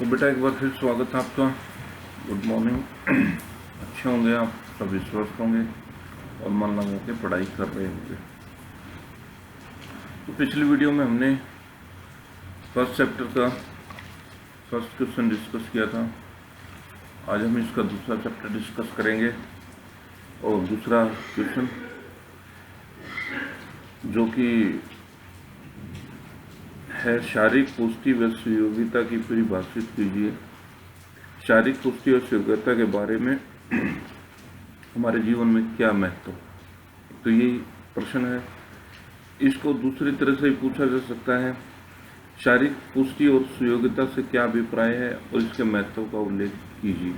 तो बेटा एक बार फिर स्वागत है आपका। Good morning. अच्छे होंगे आप सभी, स्वस्थ होंगे और मन लगा के पढ़ाई कर रहे होंगे। तो पिछली वीडियो में हमने फर्स्ट चैप्टर का फर्स्ट क्वेश्चन डिस्कस किया था। आज हम इसका दूसरा चैप्टर डिस्कस करेंगे और दूसरा क्वेश्चन जो कि है शारीरिक पुष्टि व सुयोग्यता की परिभाषित कीजिए। शारीरिक पुष्टि और सुयोग्यता के बारे में हमारे जीवन में क्या महत्व, तो यही प्रश्न है। इसको दूसरी तरह से पूछा जा सकता है, शारीरिक पुष्टि और सुयोग्यता से क्या अभिप्राय है और इसके महत्व का उल्लेख कीजिए।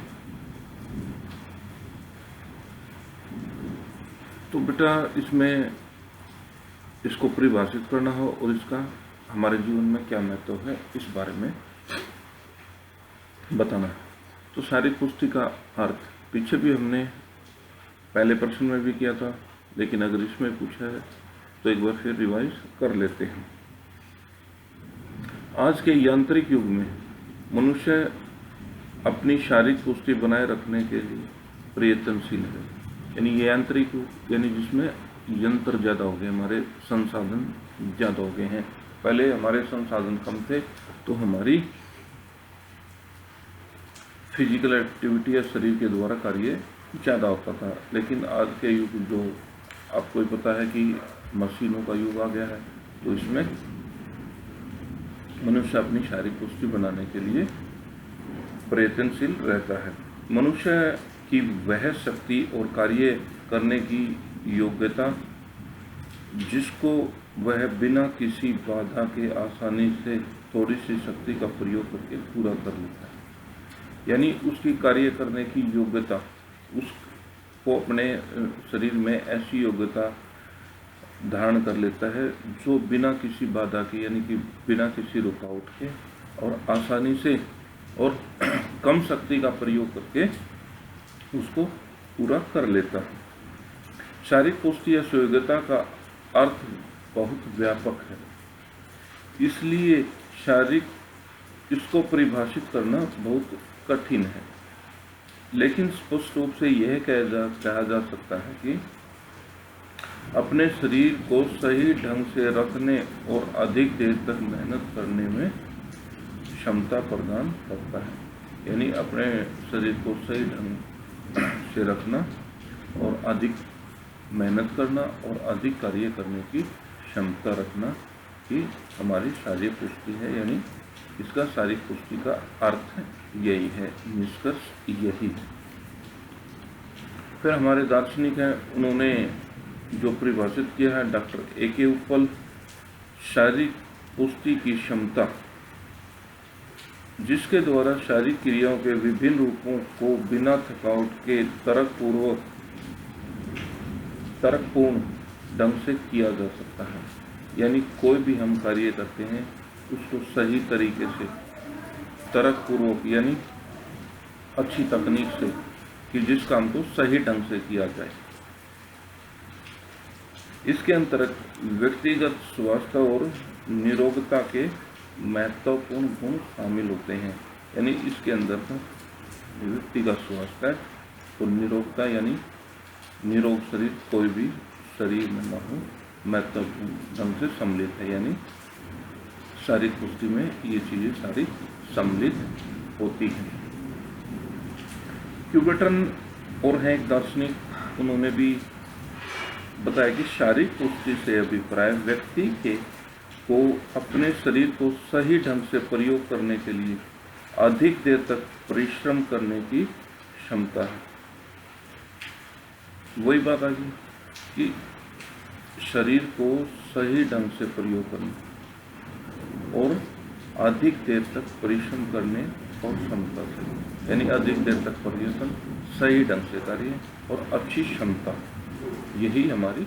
तो बेटा इसमें इसको परिभाषित करना हो और इसका हमारे जीवन में क्या महत्व है इस बारे में बताना है। तो शारीरिक पुष्टि का अर्थ पीछे भी हमने पहले प्रश्न में भी किया था, लेकिन अगर इसमें पूछा है तो एक बार फिर रिवाइज कर लेते हैं। आज के यांत्रिक युग में मनुष्य अपनी शारीरिक पुष्टि बनाए रखने के लिए प्रयत्नशील है। यानी ये यांत्रिक युग यानी जिसमें यंत्र ज़्यादा हो गए, हमारे संसाधन ज़्यादा हो गए हैं। पहले हमारे संसाधन कम थे तो हमारी फिजिकल एक्टिविटी या शरीर के द्वारा कार्य ज़्यादा होता था, लेकिन आज के युग जो आपको ही पता है कि मशीनों का युग आ गया है, तो इसमें मनुष्य अपनी शारीरिक पुष्टि बनाने के लिए प्रयत्नशील रहता है। मनुष्य की वह शक्ति और कार्य करने की योग्यता जिसको वह बिना किसी बाधा के आसानी से थोड़ी सी शक्ति का प्रयोग करके पूरा कर लेता है। यानी उसकी कार्य करने की योग्यता, उसको अपने शरीर में ऐसी योग्यता धारण कर लेता है जो बिना किसी बाधा के यानी कि बिना किसी रुकावट के और आसानी से और कम शक्ति का प्रयोग करके उसको पूरा कर लेता है। शारीरिक पुष्टि या सुयोग्यता का अर्थ बहुत व्यापक है, इसलिए शारीरिक इसको परिभाषित करना बहुत कठिन है। लेकिन स्पष्ट रूप से यह कहा जा सकता है कि अपने शरीर को सही ढंग से रखने और अधिक देर तक मेहनत करने में क्षमता प्रदान करता है। यानी अपने शरीर को सही ढंग से रखना और अधिक मेहनत करना और अधिक कार्य करने की क्षमता रखना ही हमारी शारीरिक पुष्टि है। यानी इसका शारीरिक पुष्टि का अर्थ यही है, निष्कर्ष यही है। फिर हमारे दार्शनिक हैं, उन्होंने जो परिभाषित किया है डॉक्टर A.K. उपल, शारीरिक पुष्टि की क्षमता जिसके द्वारा शारीरिक क्रियाओं के विभिन्न रूपों को बिना थकावट के तर्कपूर्ण ढंग से किया जा सकता है। यानी कोई भी हम कार्य करते हैं उसको सही तरीके से तर्कपूर्वक यानी अच्छी तकनीक से कि जिस काम को सही ढंग से किया जाए। इसके अंतर्गत व्यक्तिगत स्वास्थ्य और निरोगता के महत्वपूर्ण गुण शामिल होते हैं। यानी इसके अंदर व्यक्तिगत स्वास्थ्य और निरोगता यानी निरोग शरीर कोई भी शरीर में न हो, महत्वपूर्ण ढंग से सम्मिलित है। यानी शारीरिक पुष्टि में ये चीज़ें सारी सम्मिलित होती हैं। क्यूबर्टन और हैं एक दार्शनिक, उन्होंने भी बताया कि शारीरिक पुष्टि से अभिप्राय व्यक्ति को अपने शरीर को सही ढंग से प्रयोग करने के लिए अधिक देर तक परिश्रम करने की क्षमता है। वही बात आ गई कि शरीर को सही ढंग से प्रयोग करना और अधिक देर तक परिश्रम करने और क्षमता से, यानी अधिक देर तक परिश्रम, सही ढंग से कार्य और अच्छी क्षमता, यही हमारी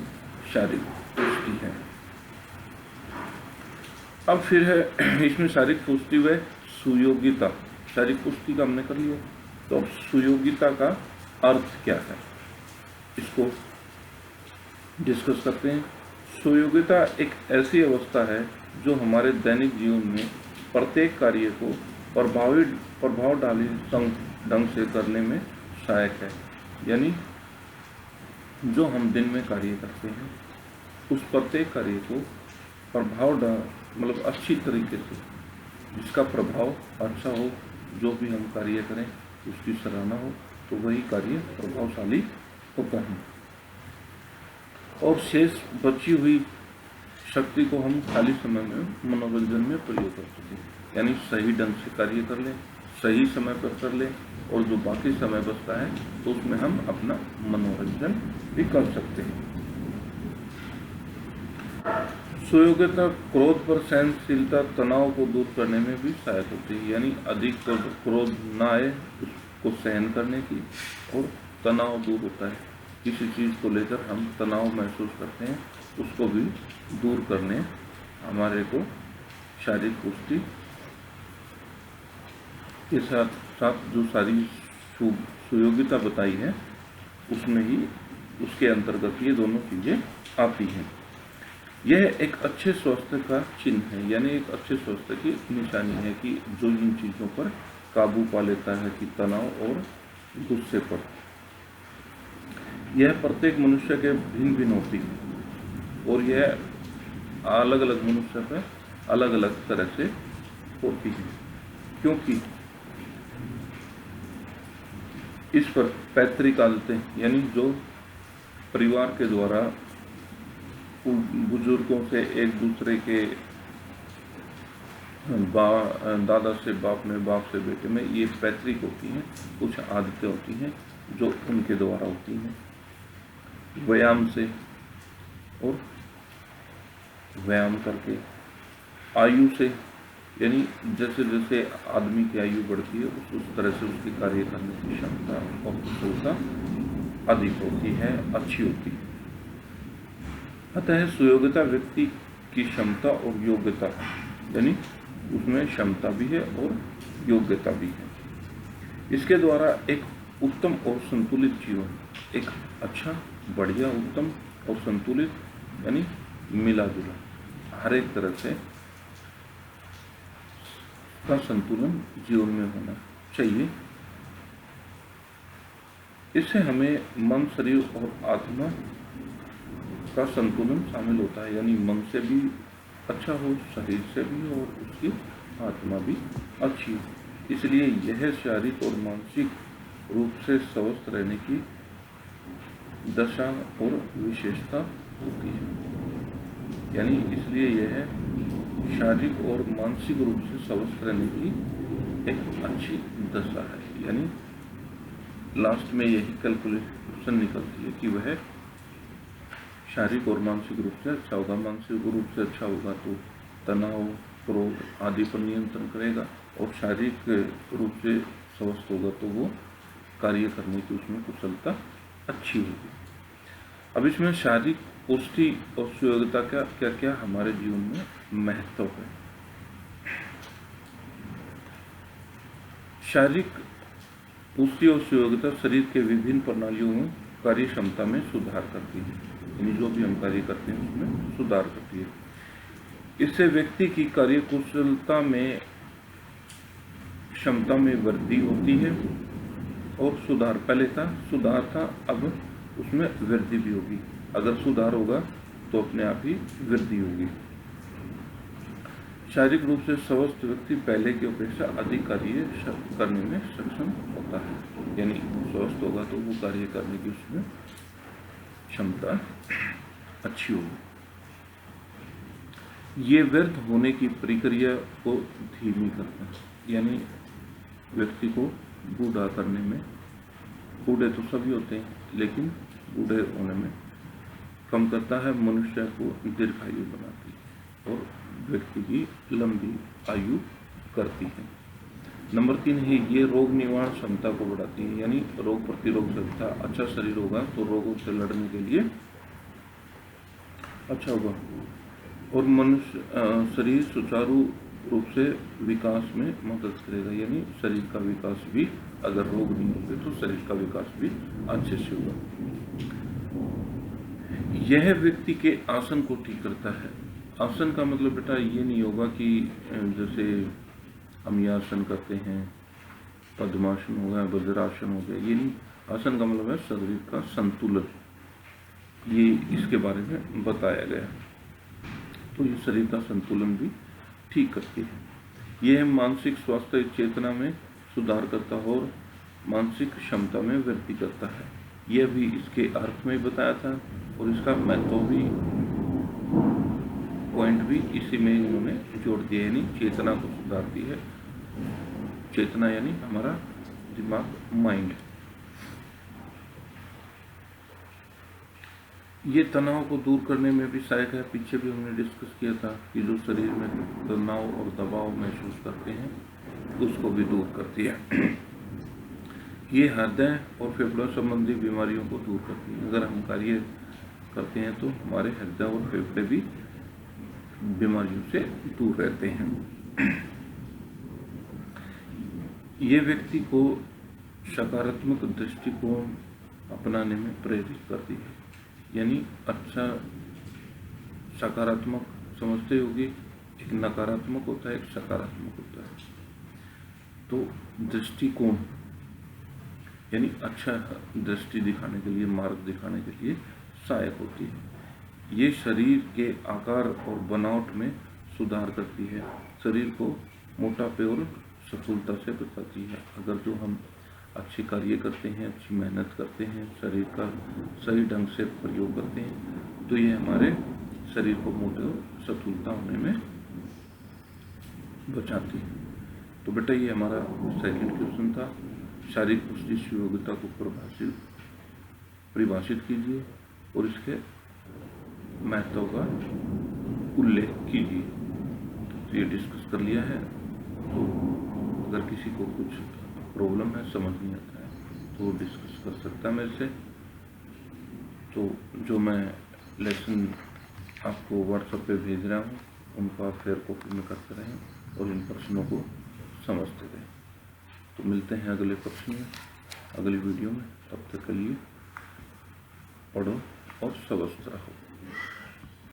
शारीरिक पुष्टि है। अब फिर है इसमें शारीरिक पुष्टि व सुयोग्यता। शारीरिक पुष्टि का हमने कर लिया, तो अब सुयोग्यता का अर्थ क्या है इसको डिस्कस करते हैं। सुयोग्यता एक ऐसी अवस्था है जो हमारे दैनिक जीवन में प्रत्येक कार्य को प्रभावशाली ढंग से करने में सहायक है। यानी जो हम दिन में कार्य करते हैं उस प्रत्येक कार्य को मतलब अच्छी तरीके से, जिसका प्रभाव अच्छा हो, जो भी हम कार्य करें उसकी सराहना हो, तो वही कार्य प्रभावशाली होता है। और शेष बची हुई शक्ति को हम खाली समय में मनोरंजन में प्रयोग कर सकते हैं। यानी सही ढंग से कार्य कर लें, सही समय पर कर लें, और जो बाकी समय बचता है तो उसमें हम अपना मनोरंजन भी कर सकते हैं। सुयोग्यता क्रोध पर सहनशीलता तनाव को दूर करने में भी सहायक होती है। यानी अधिक क्रोध न आए उसको सहन करने की, और तनाव दूर होता है। किसी चीज़ को लेकर हम तनाव महसूस करते हैं, उसको भी दूर करने हमारे को शारीरिक पुष्टि के साथ साथ जो सारी सुयोग्यता बताई है उसमें ही, उसके अंतर्गत ये दोनों चीज़ें आती हैं। यह एक अच्छे स्वास्थ्य का चिन्ह है। यानी एक अच्छे स्वास्थ्य की निशानी है कि जो इन चीज़ों पर काबू पा लेता है, कि तनाव और गुस्से पर। यह प्रत्येक मनुष्य के भिन्न भिन्न होती है, और यह अलग अलग मनुष्य पर अलग अलग तरह से होती है, क्योंकि इस पर पैतृक आदतें, यानी जो परिवार के द्वारा बुजुर्गों से एक दूसरे के दादा से बाप में, बाप से बेटे में, ये पैतृक होती हैं। कुछ आदतें होती हैं जो उनके द्वारा होती हैं। व्यायाम से, और व्यायाम करके, आयु से, यानी जैसे जैसे आदमी की आयु बढ़ती है उस तरह से उसकी कार्य करने की क्षमता और कुशलता अधिक होती है, अच्छी होती है। अतः सुयोग्यता व्यक्ति की क्षमता और योग्यता है, यानी उसमें क्षमता भी है और योग्यता भी है। इसके द्वारा एक उत्तम और संतुलित जीवन, एक अच्छा, बढ़िया, उत्तम और संतुलित, यानी मिला जुला, हर एक तरह से का संतुलन जीवन में होना चाहिए। इससे हमें मन, शरीर और आत्मा का संतुलन शामिल होता है। यानी मन से भी अच्छा हो, शरीर से भी, और उसकी आत्मा भी अच्छी हो। इसलिए यह शारीरिक और मानसिक रूप से स्वस्थ रहने की दशा और विशेषता होती है। यानी इसलिए यह शारीरिक और मानसिक रूप से स्वस्थ रहने की एक अच्छी दशा है। यानी लास्ट में यही कैलकुलेशन निकलती है कि वह शारीरिक और मानसिक रूप से अच्छा होगा। मानसिक रूप से अच्छा होगा तो तनाव, क्रोध आदि पर नियंत्रण करेगा, और शारीरिक रूप से स्वस्थ होगा तो वो कार्य करने की उसमें कुशलता अच्छी होगी। अब इसमें शारीरिक पुष्टि और सुयोग्यता का क्या क्या हमारे जीवन में महत्व है। शारीरिक पुष्टि और सुयोग्यता शरीर के विभिन्न प्रणालियों में कार्य क्षमता में सुधार करती है। यानी जो भी हम कार्य करते हैं उसमें सुधार करती है। इससे व्यक्ति की कार्य कुशलता में, क्षमता में वृद्धि होती है, और सुधार, पहले सुधार था, अब उसमें वृद्धि भी होगी। अगर सुधार होगा तो अपने आप ही वृद्धि होगी। शारीरिक रूप से स्वस्थ व्यक्ति पहले की अपेक्षा अधिक कार्य करने में सक्षम होता है। यानी स्वस्थ होगा तो वो कार्य करने की उसमें क्षमता अच्छी होगी। ये व्यर्थ होने की प्रक्रिया को धीमी करता है। यानी व्यक्ति को बूढ़ा करने में, बूढ़े तो सभी होते हैं, लेकिन बूढ़े होने में कम करता है, मनुष्य को दीर्घायु बनाती है और व्यक्ति की लंबी आयु करती है। नंबर 3 है, ये रोग निवारण क्षमता को बढ़ाती है। यानी रोग प्रतिरोध क्षमता, अच्छा शरीर होगा तो रोगों से लड़ने के लिए अच्छा होगा, और मनुष्य शरीर सुचारू रूप से विकास में मदद करेगा। यानी शरीर का विकास भी, अगर रोग नहीं होंगे तो शरीर का विकास भी अच्छे से होगा। यह व्यक्ति के आसन को ठीक करता है। आसन का मतलब बेटा ये नहीं होगा कि जैसे हम ये आसन करते हैं, पद्मासन हो गया, वज्रासन हो गया, ये नहीं। आसन का मतलब है शरीर का संतुलन, ये इसके बारे में बताया गया। तो ये शरीर का संतुलन भी ठीक करती है। यह मानसिक स्वास्थ्य चेतना में सुधार करता है और मानसिक क्षमता में वृद्धि करता है। यह भी इसके अर्थ में बताया था और इसका महत्व भी, पॉइंट भी इसी में इन्होंने जोड़ दिया, यानी चेतना को सुधारती है। चेतना यानी हमारा दिमाग, माइंड। ये तनाव को दूर करने में भी सहायक है। पीछे भी हमने डिस्कस किया था कि जो शरीर में तनाव और दबाव महसूस करते हैं उसको भी दूर करती है। ये हृदय और फेफड़ों संबंधी बीमारियों को दूर करती है। अगर हम कार्य करते हैं तो हमारे हृदय और फेफड़े भी बीमारियों से दूर रहते हैं। ये व्यक्ति को सकारात्मक दृष्टिकोण अपनाने में प्रेरित करती है। यानी अच्छा सकारात्मक समझते होगी, एक नकारात्मक होता है, एक सकारात्मक होता है। तो दृष्टिकोण यानी अच्छा दृष्टि दिखाने के लिए, मार्ग दिखाने के लिए सहायक होती है। ये शरीर के आकार और बनावट में सुधार करती है। शरीर को मोटापे और सफलता से बचाती है। अगर जो हम अच्छे कार्य करते हैं, अच्छी मेहनत करते हैं, शरीर का सही ढंग से प्रयोग करते हैं, तो ये हमारे शरीर को मोटे और सफलता होने में बचाती है। तो बेटा ये हमारा सेकंड क्वेश्चन था। शारीरिक पुष्टि योग्यता को परिभाषित कीजिए और इसके महत्व का उल्लेख कीजिए। तो ये डिस्कस कर लिया है। तो अगर किसी को कुछ प्रॉब्लम है, समझ नहीं आता है, तो डिस्कस कर सकता है मेरे से। तो जो मैं लेसन आपको व्हाट्सएप पे भेज रहा हूँ उनको आप फेयर कॉपी में करते रहें और इन प्रश्नों को समझते रहें। तो मिलते हैं अगले प्रश्न में, अगली वीडियो में। तब तक के लिए पढ़ो और स्वस्थ रहो।